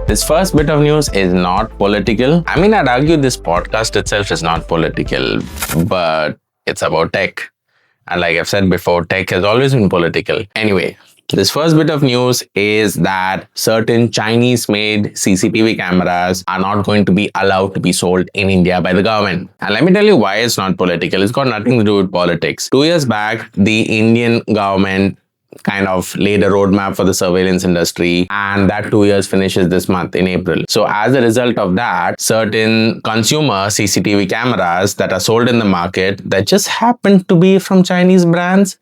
This first bit of news is not political. I mean, I'd argue this podcast itself is not political, but it's about tech. And like I've said before, tech has always been political. Anyway, this first bit of news is that certain Chinese-made CCTV cameras are not going to be allowed to be sold in India by the government. And let me tell you why it's not political. It's got nothing to do with politics. 2 years back, the Indian government kind of laid a roadmap for the surveillance industry, and that 2 years finishes this month in April. So as a result of that, certain consumer CCTV cameras that are sold in the market that just happen to be from Chinese brands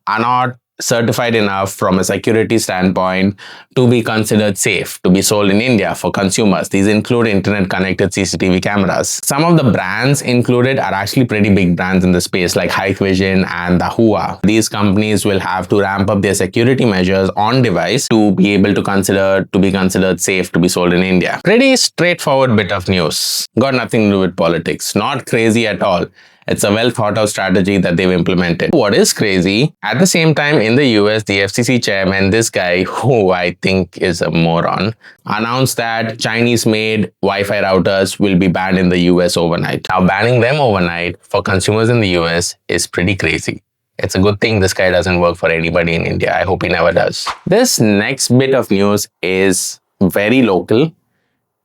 are not certified enough from a security standpoint to be considered safe to be sold in India for consumers. These include internet connected CCTV cameras. Some of the brands included are actually pretty big brands in the space like Hikvision and Dahua. These companies will have to ramp up their security measures on device to be able to be considered safe to be sold in India. Pretty straightforward bit of news. Got nothing to do with politics. Not crazy at all. It's a well thought out strategy that they've implemented. What is crazy, at the same time in the US, the FCC chairman, this guy who I think is a moron, announced that Chinese-made Wi-Fi routers will be banned in the US overnight. Now, banning them overnight for consumers in the US is pretty crazy. It's a good thing this guy doesn't work for anybody in India. I hope he never does. This next bit of news is very local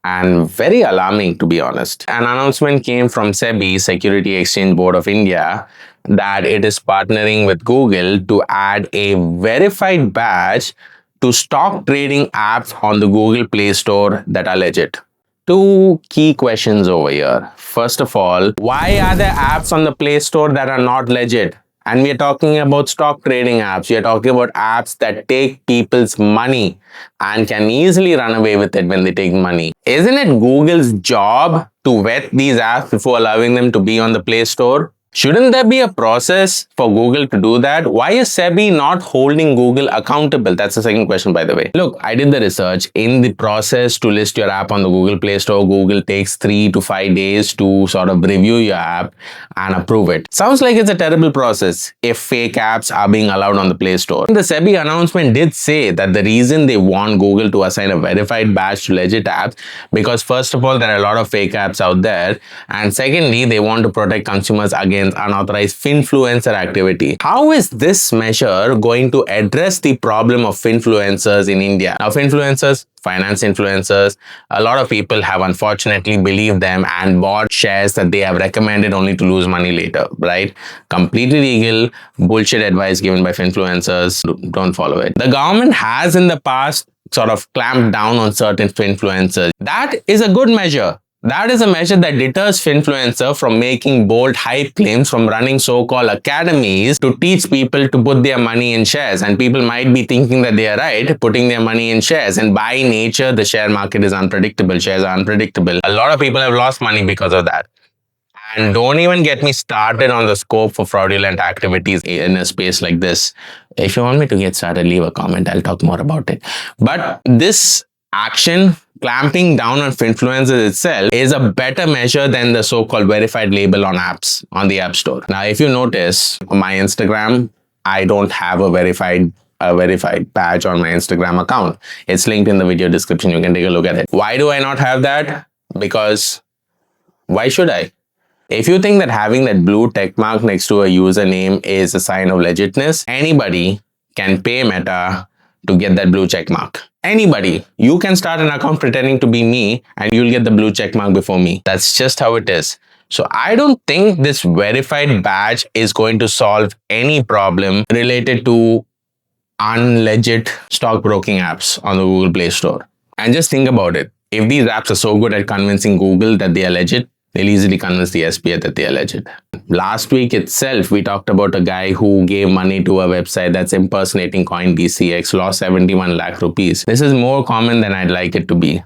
and very alarming, to be honest. An announcement came from SEBI, Security Exchange Board of India, that it is partnering with Google to add a verified badge to stock trading apps on the Google Play Store that are legit. Two key questions over here. First of all, why are there apps on the Play Store that are not legit? And we are talking about stock trading apps. We are talking about apps that take people's money and can easily run away with it when they take money. Isn't it Google's job to vet these apps before allowing them to be on the Play Store? Shouldn't there be a process for Google to do that? Why is SEBI not holding Google accountable? That's the second question, by the way. Look, I did the research. In the process to list your app on the Google Play Store, Google takes 3 to 5 days to sort of review your app and approve it. Sounds like it's a terrible process if fake apps are being allowed on the Play Store. The SEBI announcement did say that the reason they want Google to assign a verified badge to legit apps, because first of all, there are a lot of fake apps out there, and secondly, they want to protect consumers against unauthorized finfluencer activity. How is this measure going to address the problem of finfluencers in India? Now, finfluencers, finance influencers, a lot of people have unfortunately believed them and bought shares that they have recommended only to lose money later, right? Completely legal bullshit advice given by finfluencers. Don't follow it. The government has in the past sort of clamped down on certain finfluencers. That is a good measure. That is a measure that deters finfluencer from making bold hype claims, from running so-called academies to teach people to put their money in shares. And people might be thinking that they are right, putting their money in shares. And by nature, the share market is unpredictable. Shares are unpredictable. A lot of people have lost money because of that. And don't even get me started on the scope for fraudulent activities in a space like this. If you want me to get started, leave a comment. I'll talk more about it. But this action, clamping down on finfluencers itself, is a better measure than the so-called verified label on apps on the App Store. Now, if you notice, on my Instagram, I don't have a verified badge on my Instagram account. It's linked in the video description. You can take a look at it. Why do I not have that? Because why should I? If you think that having that blue check mark next to a username is a sign of legitness, anybody can pay Meta to get that blue check mark. Anybody. You can start an account pretending to be me and you'll get the blue check mark before me. That's just how it is. So I don't think this verified badge is going to solve any problem related to unlegit stockbroking apps on the Google Play Store. And just think about it. If these apps are so good at convincing Google that they are legit, they'll easily convince the SBI that they are legit. Last week itself, we talked about a guy who gave money to a website that's impersonating CoinDCX, lost 71 lakh rupees. This is more common than I'd like it to be.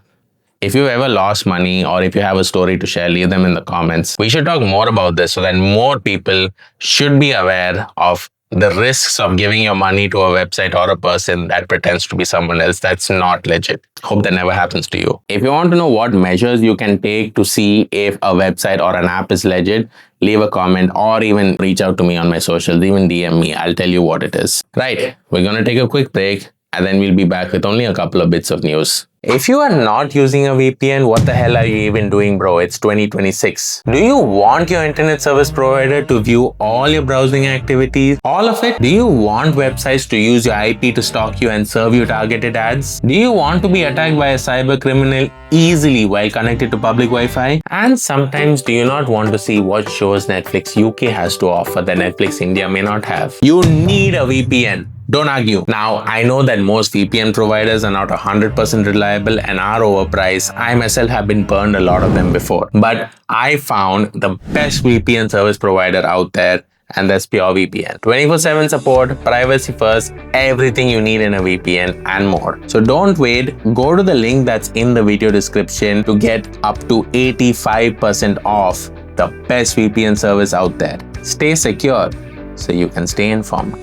If you ever lost money or if you have a story to share, leave them in the comments. We should talk more about this so that more people should be aware of the risks of giving your money to a website or a person that pretends to be someone else that's not legit. Hope that never happens to you. If you want to know what measures you can take to see if a website or an app is legit, leave a comment or even reach out to me on my socials, even DM me. I'll tell you what it is. Right, we're going to take a quick break and then we'll be back with only a couple of bits of news. If you are not using a VPN, what the hell are you even doing, bro? It's 2026. Do you want your internet service provider to view all your browsing activities? All of it? Do you want websites to use your IP to stalk you and serve you targeted ads? Do you want to be attacked by a cyber criminal easily while connected to public Wi-Fi? And sometimes, do you not want to see what shows Netflix UK has to offer that Netflix India may not have? You need a VPN. Don't argue. Now, I know that most VPN providers are not 100% reliable and are overpriced. I myself have been burned a lot of them before. But I found the best VPN service provider out there, and that's PureVPN. 24/7 support, privacy first, everything you need in a VPN and more. So don't wait. Go to the link that's in the video description to get up to 85% off the best VPN service out there. Stay secure so you can stay informed.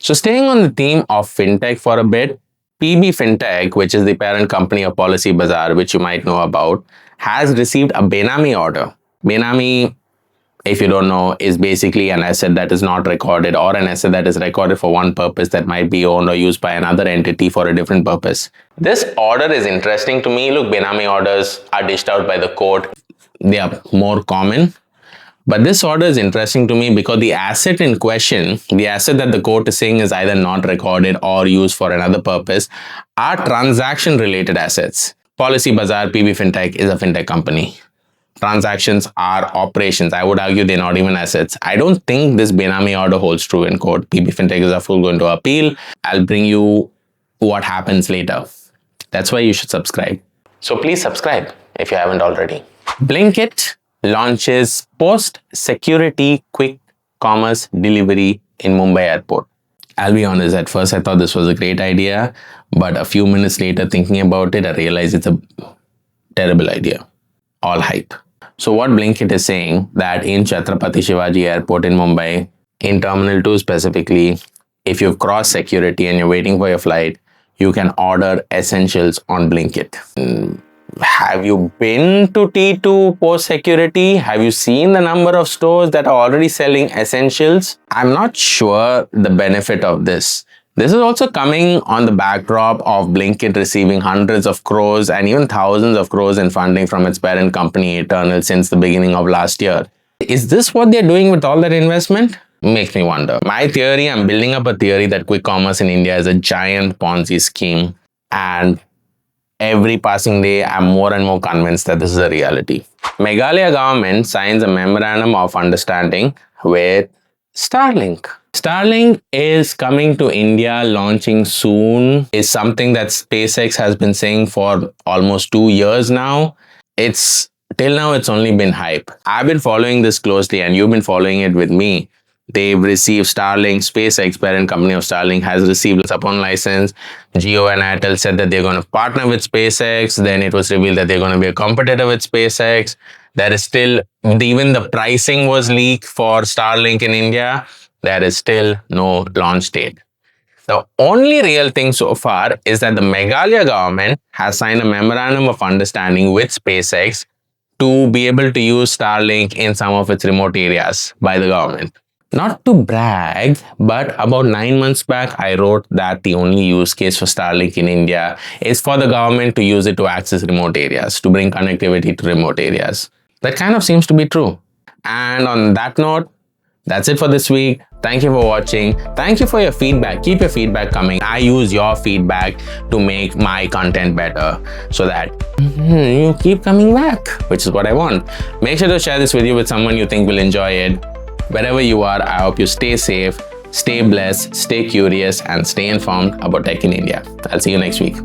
So staying on the theme of fintech for a bit, PB Fintech, which is the parent company of Policy Bazaar, which you might know about, has received a Benami order. Benami, if you don't know, is basically an asset that is not recorded, or an asset that is recorded for one purpose that might be owned or used by another entity for a different purpose. This order is interesting to me. Look, Benami orders are dished out by the court. They are more common. But this order is interesting to me because the asset in question, the asset that the court is saying is either not recorded or used for another purpose, are transaction-related assets. Policy Bazaar, PB Fintech, is a fintech company. Transactions are operations. I would argue they're not even assets. I don't think this Benami order holds true in court. PB Fintech is going to appeal. I'll bring you what happens later. That's why you should subscribe. So please subscribe if you haven't already. Blinkit launches post-security quick commerce delivery in Mumbai airport. I'll be honest, at first I thought this was a great idea, but a few minutes later thinking about it, I realized it's a terrible idea. All hype. So what Blinkit is saying, that in Chhatrapati Shivaji Airport in Mumbai, in Terminal 2 specifically, if you've crossed security and you're waiting for your flight, you can order essentials on Blinkit. Have you been to T2 post-security? Have you seen the number of stores that are already selling essentials? I'm not sure the benefit of this. This is also coming on the backdrop of Blinkit receiving hundreds of crores and even thousands of crores in funding from its parent company, Eternal, since the beginning of last year. Is this what they're doing with all that investment? Makes me wonder. My theory, I'm building up a theory that quick commerce in India is a giant Ponzi scheme, and every passing day, I'm more and more convinced that this is a reality. Meghalaya government signs a memorandum of understanding with Starlink. Starlink is coming to India, launching soon. Is something that SpaceX has been saying for almost 2 years now. Till now, it's only been hype. I've been following this closely and you've been following it with me. They've received Starlink, SpaceX, parent company of Starlink, has received upon license. Jio and Airtel said that they're going to partner with SpaceX. Then it was revealed that they're going to be a competitor with SpaceX. There is still, even the pricing was leaked for Starlink in India. There is still no launch date. The only real thing so far is that the Meghalaya government has signed a memorandum of understanding with SpaceX to be able to use Starlink in some of its remote areas by the government. Not to brag, but about 9 months back, I wrote that the only use case for Starlink in India is for the government to use it to access remote areas, to bring connectivity to remote areas. That kind of seems to be true. And on that note, that's it for this week. Thank you for watching. Thank you for your feedback. Keep your feedback coming. I use your feedback to make my content better so that you keep coming back, which is what I want. Make sure to share this video with someone you think will enjoy it. Wherever you are, I hope you stay safe, stay blessed, stay curious, and stay informed about tech in India. I'll see you next week.